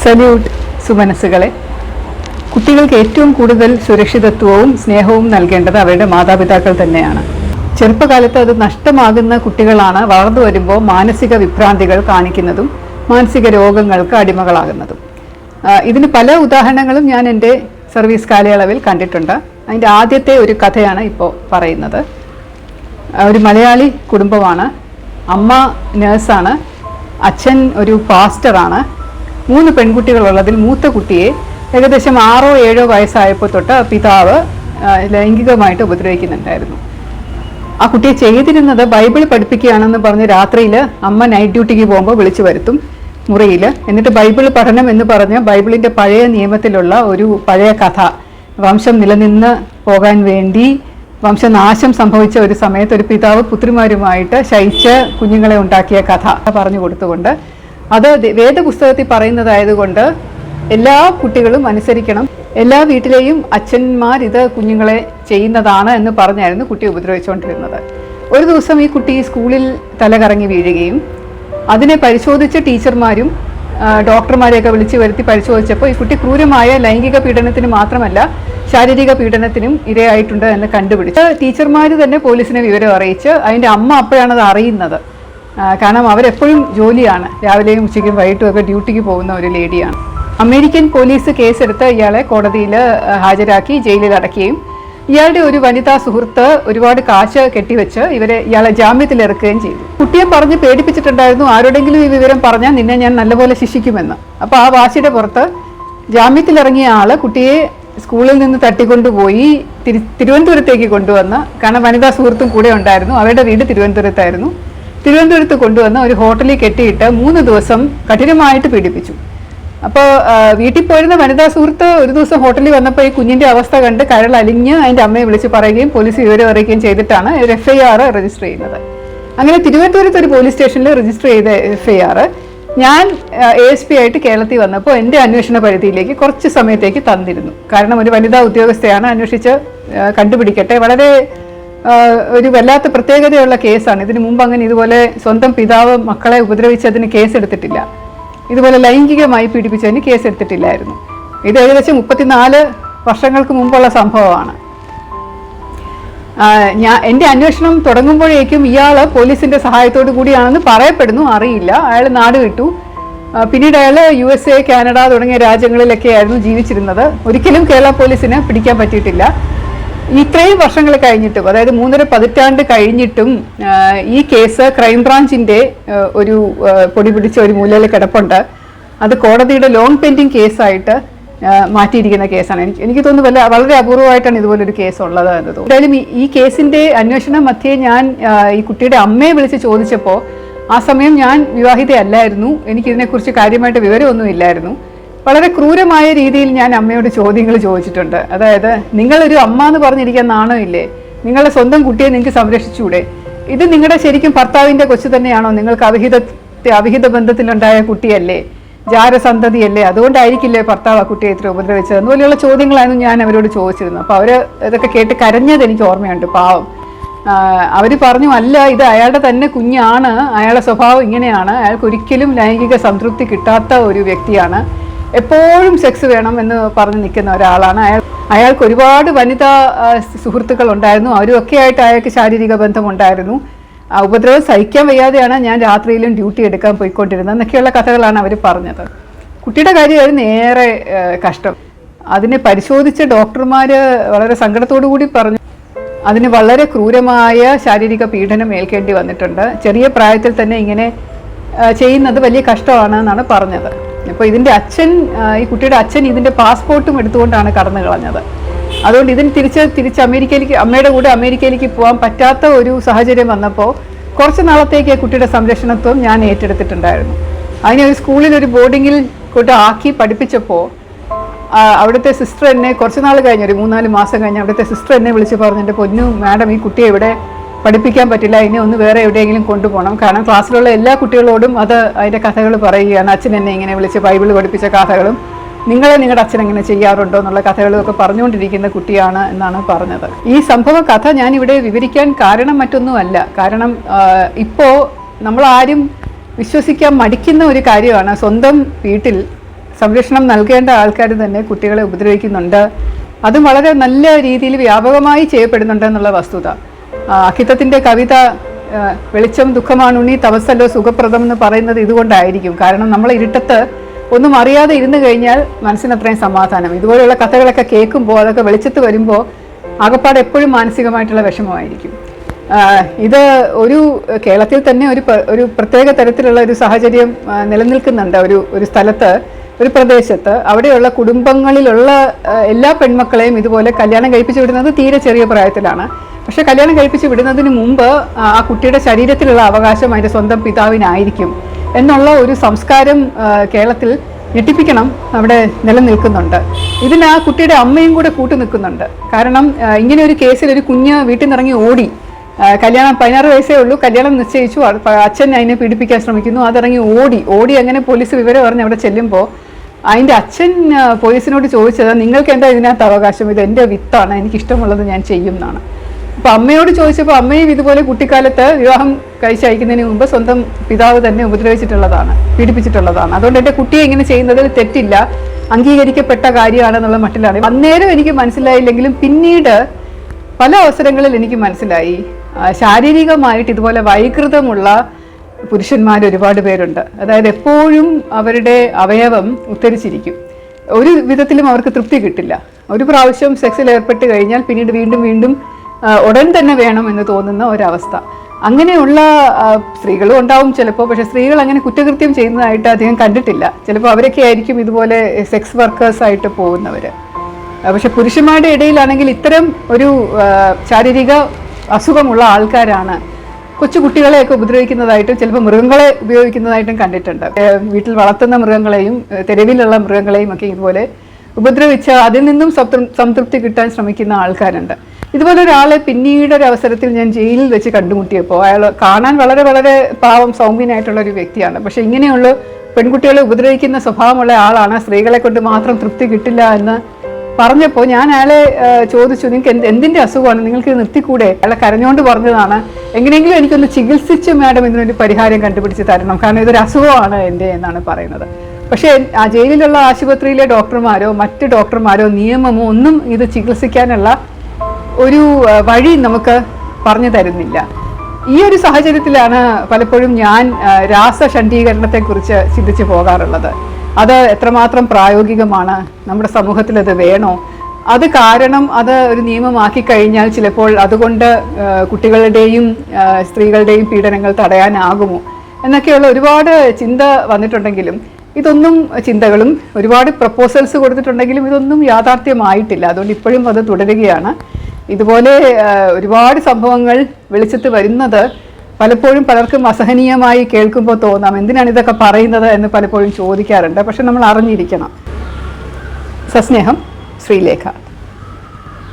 Salute സുമനസ്സുകളെ. കുട്ടികൾക്ക് ഏറ്റവും കൂടുതൽ സുരക്ഷിതത്വവും സ്നേഹവും നൽകേണ്ടത് അവരുടെ മാതാപിതാക്കൾ തന്നെയാണ്. ചെറുപ്പകാലത്ത് അത് നഷ്ടമാകുന്ന കുട്ടികളാണ് വളർന്നു വരുമ്പോൾ മാനസിക വിഭ്രാന്തികൾ കാണിക്കുന്നതും മാനസിക രോഗങ്ങൾക്ക് അടിമകളാകുന്നതും. ഇതിന് പല ഉദാഹരണങ്ങളും ഞാൻ എൻ്റെ സർവീസ് കാലയളവിൽ കണ്ടിട്ടുണ്ട്. അതിൻ്റെ ആദ്യത്തെ ഒരു കഥയാണ് ഇപ്പോൾ പറയുന്നത്. ഒരു മലയാളി കുടുംബമാണ്. അമ്മ നേഴ്സാണ്, അച്ഛൻ ഒരു പാസ്റ്ററാണ്. 3 പെൺകുട്ടികളുള്ളതിൽ മൂത്ത കുട്ടിയെ ഏകദേശം 6 or 7 വയസ്സായപ്പോൾ തൊട്ട് പിതാവ് ലൈംഗികമായിട്ട് ഉപദ്രവിക്കുന്നുണ്ടായിരുന്നു. ആ കുട്ടിയെ ചെയ്തിരുന്നത് ബൈബിൾ പഠിപ്പിക്കുകയാണെന്ന് പറഞ്ഞ് രാത്രിയിൽ അമ്മ നൈറ്റ് ഡ്യൂട്ടിക്ക് പോകുമ്പോൾ വിളിച്ചു വരുത്തും മുറിയിൽ. എന്നിട്ട് ബൈബിൾ പഠനം എന്ന് പറഞ്ഞ് ബൈബിളിൻ്റെ പഴയ നിയമത്തിലുള്ള ഒരു പഴയ കഥ, വംശം നിലനിന്ന് പോകാൻ വേണ്ടി വംശനാശം സംഭവിച്ച ഒരു സമയത്ത് ഒരു പിതാവ് പുത്രിമാരുമായിട്ട് ശയിച്ച് കുഞ്ഞുങ്ങളെ ഉണ്ടാക്കിയ കഥ പറഞ്ഞു കൊടുത്തുകൊണ്ട്, അത് വേദപുസ്തകത്തിൽ പറയുന്നതായതുകൊണ്ട് എല്ലാ കുട്ടികളും അനുസരിക്കണം, എല്ലാ വീട്ടിലെയും അച്ഛന്മാർ ഇത് കുഞ്ഞുങ്ങളെ ചെയ്യുന്നതാണ് എന്ന് പറഞ്ഞായിരുന്നു കുട്ടി ഉപദ്രവിച്ചുകൊണ്ടിരുന്നത്. ഒരു ദിവസം ഈ കുട്ടി സ്കൂളിൽ തലകറങ്ങി വീഴുകയും അതിനെ പരിശോധിച്ച ടീച്ചർമാരും ഡോക്ടർമാരെയൊക്കെ വിളിച്ചു വരുത്തി പരിശോധിച്ചപ്പോൾ ഈ കുട്ടി ക്രൂരമായ ലൈംഗിക പീഡനത്തിന് മാത്രമല്ല ശാരീരിക പീഡനത്തിനും ഇരയായിട്ടുണ്ട് എന്ന് കണ്ടുപിടിച്ച് ടീച്ചർമാർ തന്നെ പോലീസിനെ വിവരം അറിയിച്ച് അതിൻ്റെ അമ്മ അപ്പോഴാണ് അത് അറിയുന്നത്. കാരണം അവരെപ്പോഴും ജോലിയാണ്, രാവിലെയും ഉച്ചയ്ക്കും വൈകിട്ടും ഒക്കെ ഡ്യൂട്ടിക്ക് പോകുന്ന ഒരു ലേഡിയാണ്. അമേരിക്കൻ പോലീസ് കേസെടുത്ത് ഇയാളെ കോടതിയിൽ ഹാജരാക്കി ജയിലിൽ അടയ്ക്കുകയും ഇയാളുടെ ഒരു വനിതാ സുഹൃത്ത് ഒരുപാട് കാശ് കെട്ടിവെച്ച് ഇയാളെ ജാമ്യത്തിലിറക്കുകയും ചെയ്തു. കുട്ടിയെ പറഞ്ഞ് പേടിപ്പിച്ചിട്ടുണ്ടായിരുന്നു, ആരോടെങ്കിലും ഈ വിവരം പറഞ്ഞാൽ നിന്നെ ഞാൻ നല്ലപോലെ ശിക്ഷിക്കുമെന്ന്. അപ്പോൾ ആ വാശിയുടെ പുറത്ത് ജാമ്യത്തിലിറങ്ങിയ ആള് കുട്ടിയെ സ്കൂളിൽ നിന്ന് തട്ടിക്കൊണ്ടുപോയി തിരുവനന്തപുരത്തേക്ക് കൊണ്ടുവന്ന്, കാരണം വനിതാ സുഹൃത്തും കൂടെ ഉണ്ടായിരുന്നു, അവരുടെ വീട് തിരുവനന്തപുരത്തായിരുന്നു. തിരുവനന്തപുരത്ത് കൊണ്ടുവന്ന് ഒരു ഹോട്ടലിൽ കെട്ടിയിട്ട് 3 ദിവസം കഠിനമായിട്ട് പീഡിപ്പിച്ചു. അപ്പോൾ വീട്ടിൽ പോയിരുന്ന വനിതാ സുഹൃത്ത് ഒരു ദിവസം ഹോട്ടലിൽ വന്നപ്പോൾ ഈ കുഞ്ഞിൻ്റെ അവസ്ഥ കണ്ട് കരളലിഞ്ഞ് അതിൻ്റെ അമ്മയെ വിളിച്ച് പറയുകയും പോലീസ് വിവരം അറിയിക്കുകയും ചെയ്തിട്ടാണ് ഒരു FIR രജിസ്റ്റർ ചെയ്യുന്നത്. അങ്ങനെ തിരുവനന്തപുരത്ത് ഒരു പോലീസ് സ്റ്റേഷനിൽ രജിസ്റ്റർ ചെയ്ത FIR ഞാൻ ASP ആയിട്ട് കേരളത്തിൽ വന്നപ്പോൾ എൻ്റെ അന്വേഷണ പരിധിയിലേക്ക് കുറച്ച് സമയത്തേക്ക് തന്നിരുന്നു. കാരണം ഒരു വനിതാ ഉദ്യോഗസ്ഥയാണ്, അന്വേഷിച്ച് കണ്ടുപിടിക്കട്ടെ. വളരെ ഒരു വല്ലാത്ത പ്രത്യേകതയുള്ള കേസാണ്. ഇതിനു മുമ്പ് അങ്ങനെ ഇതുപോലെ സ്വന്തം പിതാവ് മക്കളെ ഉപദ്രവിച്ചതിന് കേസെടുത്തിട്ടില്ല, ഇതുപോലെ ലൈംഗികമായി പീഡിപ്പിച്ചതിന് കേസെടുത്തിട്ടില്ലായിരുന്നു. ഇത് ഏകദേശം 34 വർഷങ്ങൾക്ക് മുമ്പുള്ള സംഭവമാണ്. എൻ്റെ അന്വേഷണം തുടങ്ങുമ്പോഴേക്കും ഇയാൾ പോലീസിൻ്റെ സഹായത്തോടു കൂടിയാണെന്ന് പറയപ്പെടുന്നു, അറിയില്ല. അയാൾ നാട് വിട്ടു. പിന്നീട് അയാൾ USA, കാനഡ തുടങ്ങിയ രാജ്യങ്ങളിലൊക്കെ ആയിരുന്നു ജീവിച്ചിരുന്നത്. ഒരിക്കലും കേരള പോലീസിന് പിടിക്കാൻ പറ്റിയിട്ടില്ല. ഇത്രയും വർഷങ്ങൾ കഴിഞ്ഞിട്ടും, അതായത് 3.5 പതിറ്റാണ്ട് കഴിഞ്ഞിട്ടും ഈ കേസ് ക്രൈംബ്രാഞ്ചിൻ്റെ ഒരു പൊടി പിടിച്ച ഒരു മൂലയിൽ കിടപ്പുണ്ട്. അത് കോടതിയുടെ ലോങ് പെൻഡിങ് കേസായിട്ട് മാറ്റിയിരിക്കുന്ന കേസാണ്. എനിക്ക് തോന്നുന്നു വളരെ അപൂർവമായിട്ടാണ് ഇതുപോലൊരു കേസ് ഉള്ളത് എന്ന് തോന്നുന്നു. എന്തായാലും ഈ കേസിൻ്റെ അന്വേഷണം മധ്യേ ഞാൻ ഈ കുട്ടിയുടെ അമ്മയെ വിളിച്ച് ചോദിച്ചപ്പോൾ ആ സമയം ഞാൻ വിവാഹിതയല്ലായിരുന്നു, എനിക്കിതിനെക്കുറിച്ച് കാര്യമായിട്ട് വിവരമൊന്നും ഇല്ലായിരുന്നു. വളരെ ക്രൂരമായ രീതിയിൽ ഞാൻ അമ്മയോട് ചോദ്യങ്ങൾ ചോദിച്ചിട്ടുണ്ട്. അതായത്, നിങ്ങളൊരു അമ്മ എന്ന് പറഞ്ഞിരിക്കാൻ നാണോ ഇല്ലേ? നിങ്ങളുടെ സ്വന്തം കുട്ടിയെ നിങ്ങൾക്ക് സംരക്ഷിച്ചൂടെ? ഇത് നിങ്ങളുടെ ശരിക്കും ഭർത്താവിൻ്റെ കൊച്ചു തന്നെയാണോ? നിങ്ങൾക്ക് അവിഹിത ബന്ധത്തിലുണ്ടായ കുട്ടിയല്ലേ, ജാരസന്തതിയല്ലേ? അതുകൊണ്ടായിരിക്കില്ലേ ഭർത്താവ് ആ കുട്ടിയെ ഇത്ര ഉപദ്രവിച്ചത്? അതുപോലെയുള്ള ചോദ്യങ്ങളായിരുന്നു ഞാൻ അവരോട് ചോദിച്ചിരുന്നത്. അപ്പോൾ അവർ ഇതൊക്കെ കേട്ട് കരഞ്ഞത് എനിക്ക് ഓർമ്മയുണ്ട്. പാവം. അവർ പറഞ്ഞു, അല്ല, ഇത് അയാളുടെ തന്നെ കുഞ്ഞാണ്, അയാളുടെ സ്വഭാവം ഇങ്ങനെയാണ്, അയാൾക്ക് ഒരിക്കലും ലൈംഗിക സംതൃപ്തി കിട്ടാത്ത ഒരു വ്യക്തിയാണ്, എപ്പോഴും സെക്സ് വേണം എന്ന് പറഞ്ഞ് നിൽക്കുന്ന ഒരാളാണ്. അയാൾക്ക് ഒരുപാട് വനിതാ സുഹൃത്തുക്കൾ ഉണ്ടായിരുന്നു, അവരുമൊക്കെ ആയിട്ട് അയാൾക്ക് ശാരീരിക ബന്ധമുണ്ടായിരുന്നു. ഉപദ്രവം സഹിക്കാൻ വയ്യാതെയാണ് ഞാൻ രാത്രിയിലും ഡ്യൂട്ടി എടുക്കാൻ പോയിക്കൊണ്ടിരുന്നത് എന്നൊക്കെയുള്ള കഥകളാണ് അവർ പറഞ്ഞത്. കുട്ടിയുടെ കാര്യമായിരുന്നു ഏറെ കഷ്ടം. അതിനെ പരിശോധിച്ച ഡോക്ടർമാർ വളരെ സങ്കടത്തോടു കൂടി പറഞ്ഞു, അതിന് വളരെ ക്രൂരമായ ശാരീരിക പീഡനം ഏൽക്കേണ്ടി വന്നിട്ടുണ്ട്. ചെറിയ പ്രായത്തിൽ തന്നെ ഇങ്ങനെ ചെയ്യുന്നത് വലിയ കഷ്ടമാണ് എന്നാണ് പറഞ്ഞത്. അപ്പോൾ ഇതിൻ്റെ ഈ കുട്ടിയുടെ അച്ഛൻ ഇതിൻ്റെ പാസ്പോർട്ടും എടുത്തുകൊണ്ടാണ് കടന്നു കളഞ്ഞത്. അതുകൊണ്ട് ഇതിന് തിരിച്ച് അമ്മയുടെ കൂടെ അമേരിക്കയിലേക്ക് പോകാൻ പറ്റാത്ത ഒരു സാഹചര്യം വന്നപ്പോൾ കുറച്ച് നാളത്തേക്ക് കുട്ടിയുടെ സംരക്ഷണത്വം ഞാൻ ഏറ്റെടുത്തിട്ടുണ്ടായിരുന്നു. അതിനെ ഒരു സ്കൂളിൽ ഒരു ബോർഡിങ്ങിൽ കൊണ്ട് ആക്കി പഠിപ്പിച്ചപ്പോൾ അവിടുത്തെ സിസ്റ്റർ എന്നെ കുറച്ച് നാൾ കഴിഞ്ഞ്, ഒരു 3-4 മാസം കഴിഞ്ഞ് അവിടുത്തെ സിസ്റ്റർ എന്നെ വിളിച്ച് പറഞ്ഞു, എൻ്റെ പൊന്നു മാഡം, ഈ കുട്ടിയെ ഇവിടെ പഠിപ്പിക്കാൻ പറ്റില്ല, ഇനി ഒന്ന് വേറെ എവിടെയെങ്കിലും കൊണ്ടുപോകണം. കാരണം ക്ലാസ്സിലുള്ള എല്ലാ കുട്ടികളോടും അതിൻ്റെ കഥകൾ പറയുകയാണ്. അച്ഛൻ എന്നെ ഇങ്ങനെ വിളിച്ച് ബൈബിൾ പഠിപ്പിച്ച കഥകളും നിങ്ങളുടെ അച്ഛൻ എങ്ങനെ ചെയ്യാറുണ്ടോ എന്നുള്ള കഥകളും ഒക്കെ പറഞ്ഞുകൊണ്ടിരിക്കുന്ന കുട്ടിയാണ് എന്നാണ് പറഞ്ഞത്. ഈ സംഭവ കഥ ഞാനിവിടെ വിവരിക്കാൻ കാരണം മറ്റൊന്നുമല്ല. കാരണം ഇപ്പോൾ നമ്മളാരും വിശ്വസിക്കാൻ മടിക്കുന്ന ഒരു കാര്യമാണ്, സ്വന്തം വീട്ടിൽ സംരക്ഷണം നൽകേണ്ട ആൾക്കാർ തന്നെ കുട്ടികളെ ഉപദ്രവിക്കുന്നുണ്ട്. അതും വളരെ നല്ല രീതിയിൽ വ്യാപകമായി ചെയ്യപ്പെടുന്നുണ്ട് എന്നുള്ള വസ്തുത. അക്കിത്തത്തിൻ്റെ കവിത വെളിച്ചം ദുഃഖമാണുണ്ണി തപസ്സല്ലോ സുഖപ്രദം എന്ന് പറയുന്നത് ഇതുകൊണ്ടായിരിക്കും. കാരണം നമ്മൾ ഇരുട്ടത്ത് ഒന്നും അറിയാതെ ഇരുന്ന് കഴിഞ്ഞാൽ മനസ്സിന് അത്രയും സമാധാനം. ഇതുപോലെയുള്ള കഥകളൊക്കെ കേൾക്കുമ്പോൾ അതൊക്കെ വെളിച്ചത്ത് വരുമ്പോൾ ആകപ്പാട് എപ്പോഴും മാനസികമായിട്ടുള്ള വിഷമമായിരിക്കും. ഇത് കേരളത്തിൽ തന്നെ ഒരു പ്രത്യേക തരത്തിലുള്ള ഒരു സാഹചര്യം നിലനിൽക്കുന്നുണ്ട്. ഒരു സ്ഥലത്ത്, ഒരു പ്രദേശത്ത് അവിടെയുള്ള കുടുംബങ്ങളിലുള്ള എല്ലാ പെൺമക്കളെയും ഇതുപോലെ കല്യാണം കഴിപ്പിച്ചു വിടുന്നത് തീരെ ചെറിയ പ്രായത്തിലാണ്. പക്ഷെ കല്യാണം കഴിപ്പിച്ച് വിടുന്നതിന് മുമ്പ് ആ കുട്ടിയുടെ ശരീരത്തിലുള്ള അവകാശം അതിൻ്റെ സ്വന്തം പിതാവിനായിരിക്കും എന്നുള്ള ഒരു സംസ്കാരം കേരളത്തിൽ ഞെട്ടിപ്പിക്കണം അവിടെ നിലനിൽക്കുന്നുണ്ട്. ഇതിന് ആ കുട്ടിയുടെ അമ്മയും കൂടെ കൂട്ടു നിൽക്കുന്നുണ്ട്. കാരണം ഇങ്ങനെ ഒരു കേസിൽ ഒരു കുഞ്ഞ് വീട്ടിൽ നിന്നിറങ്ങി ഓടി, കല്യാണം 16 വയസ്സേ ഉള്ളൂ, കല്യാണം നിശ്ചയിച്ചു, അച്ഛൻ അതിനെ പീഡിപ്പിക്കാൻ ശ്രമിക്കുന്നു, അതിറങ്ങി ഓടി അങ്ങനെ പോലീസ് വിവരം പറഞ്ഞ് അവിടെ ചെല്ലുമ്പോൾ അതിൻ്റെ അച്ഛൻ പോലീസിനോട് ചോദിച്ചത്, നിങ്ങൾക്ക് എന്താ ഇതിനകത്ത് അവകാശം, ഇത് എൻ്റെ വിത്താണ്, എനിക്കിഷ്ടമുള്ളത് ഞാൻ ചെയ്യും എന്നാണ്. അപ്പോൾ അമ്മയോട് ചോദിച്ചപ്പോൾ അമ്മയും ഇതുപോലെ കുട്ടിക്കാലത്ത് വിവാഹം കഴിച്ചയക്കുന്നതിന് മുമ്പ് സ്വന്തം പിതാവ് തന്നെ ഉപദ്രവിച്ചിട്ടുള്ളതാണ്, പീഡിപ്പിച്ചിട്ടുള്ളതാണ്. അതുകൊണ്ട് എൻ്റെ കുട്ടിയെ ഇങ്ങനെ ചെയ്യുന്നതിൽ തെറ്റില്ല, അംഗീകരിക്കപ്പെട്ട കാര്യമാണെന്നുള്ള മട്ടിലാണ്. അന്നേരം എനിക്ക് മനസ്സിലായില്ലെങ്കിലും പിന്നീട് പല അവസരങ്ങളിൽ എനിക്ക് മനസ്സിലായി, ശാരീരികമായിട്ട് ഇതുപോലെ വൈകൃതമുള്ള പുരുഷന്മാർ ഒരുപാട് പേരുണ്ട്. അതായത് എപ്പോഴും അവരുടെ അവയവം ഉത്തരിച്ചിരിക്കും, ഒരു വിധത്തിലും അവർക്ക് തൃപ്തി കിട്ടില്ല. ഒരു പ്രാവശ്യം സെക്സിൽ ഏർപ്പെട്ട് കഴിഞ്ഞാൽ പിന്നീട് വീണ്ടും ഉടൻ തന്നെ വേണം എന്ന് തോന്നുന്ന ഒരവസ്ഥ. അങ്ങനെയുള്ള സ്ത്രീകളും ഉണ്ടാവും ചിലപ്പോൾ. പക്ഷേ സ്ത്രീകൾ അങ്ങനെ കുറ്റകൃത്യം ചെയ്യുന്നതായിട്ട് അധികം കണ്ടിട്ടില്ല. ചിലപ്പോൾ അവരൊക്കെ ആയിരിക്കും ഇതുപോലെ സെക്സ് വർക്കേഴ്സായിട്ട് പോകുന്നവർ. പക്ഷെ പുരുഷന്മാരുടെ ഇടയിലാണെങ്കിൽ ഇത്തരം ഒരു ശാരീരിക അസുഖമുള്ള ആൾക്കാരാണ് കൊച്ചു കുട്ടികളെയൊക്കെ ഉപദ്രവിക്കുന്നതായിട്ടും ചിലപ്പോൾ മൃഗങ്ങളെ ഉപയോഗിക്കുന്നതായിട്ടും കണ്ടിട്ടുണ്ട്. വീട്ടിൽ വളർത്തുന്ന മൃഗങ്ങളെയും തെരുവിലുള്ള മൃഗങ്ങളെയും ഒക്കെ ഇതുപോലെ ഉപദ്രവിച്ച് അതിൽ നിന്നും സംതൃപ്തി കിട്ടാൻ ശ്രമിക്കുന്ന ആൾക്കാരുണ്ട്. ഇതുപോലെ ഒരാളെ പിന്നീട് ഒരു അവസരത്തിൽ ഞാൻ ജയിലിൽ വെച്ച് കണ്ടുമുട്ടിയപ്പോൾ അയാൾ കാണാൻ വളരെ വളരെ പാവം സൗമ്യനായിട്ടുള്ള ഒരു വ്യക്തിയാണ്. പക്ഷെ ഇങ്ങനെയുള്ള പെൺകുട്ടികളെ ഉപദ്രവിക്കുന്ന സ്വഭാവമുള്ള ആളാണ്, സ്ത്രീകളെ കൊണ്ട് മാത്രം തൃപ്തി കിട്ടില്ല എന്ന് പറഞ്ഞപ്പോൾ ഞാൻ അയാളെ ചോദിച്ചു, നിങ്ങൾക്ക് എന്തിൻ്റെ അസുഖമാണ്, നിങ്ങൾക്ക് നിർത്തിക്കൂടെ? അയാളെ കരഞ്ഞുകൊണ്ട് പറഞ്ഞതാണ്, എങ്ങനെയെങ്കിലും എനിക്കൊന്ന് ചികിത്സിച്ച് മാഡം ഇതിനൊരു പരിഹാരം കണ്ടുപിടിച്ച് തരണം, കാരണം ഇതൊരു അസുഖമാണ് എൻ്റെ എന്നാണ് പറയുന്നത്. പക്ഷേ ആ ജയിലിലുള്ള ആശുപത്രിയിലെ ഡോക്ടർമാരോ മറ്റ് ഡോക്ടർമാരോ നിയമമോ ഒന്നും ഇത് ചികിത്സിക്കാനുള്ള ഒരു വഴി നമുക്ക് പറഞ്ഞു തരുന്നില്ല. ഈ ഒരു സാഹചര്യത്തിലാണ് പലപ്പോഴും ഞാൻ രാസശണ്ഡീകരണത്തെക്കുറിച്ച് ചിന്തിച്ചു പോകാറുള്ളത്. അത് എത്രമാത്രം പ്രായോഗികമാണ്, നമ്മുടെ സമൂഹത്തിൽ അത് വേണോ, അത് കാരണം അത് ഒരു നിയമമാക്കി കഴിഞ്ഞാൽ ചിലപ്പോൾ അതുകൊണ്ട് കുട്ടികളുടെയും സ്ത്രീകളുടെയും പീഡനങ്ങൾ തടയാനാകുമോ എന്നൊക്കെയുള്ള ഒരുപാട് ചിന്ത വന്നിട്ടുണ്ടെങ്കിലും ചിന്തകളും ഒരുപാട് പ്രപ്പോസൽസ് കൊടുത്തിട്ടുണ്ടെങ്കിലും ഇതൊന്നും യാഥാർത്ഥ്യമായിട്ടില്ല. അതുകൊണ്ട് ഇപ്പോഴും അത് തുടരുകയാണ്. ഇതുപോലെ ഒരുപാട് സംഭവങ്ങൾ വെളിച്ചത്ത് വരുന്നത് പലപ്പോഴും പലർക്കും അസഹനീയമായി കേൾക്കുമ്പോൾ തോന്നാം, എന്തിനാണ് ഇതൊക്കെ പറയുന്നത് എന്ന് പലപ്പോഴും ചോദിക്കാറുണ്ട്. പക്ഷെ നമ്മൾ അറിഞ്ഞിരിക്കണം. സസ്നേഹം, ശ്രീലേഖ.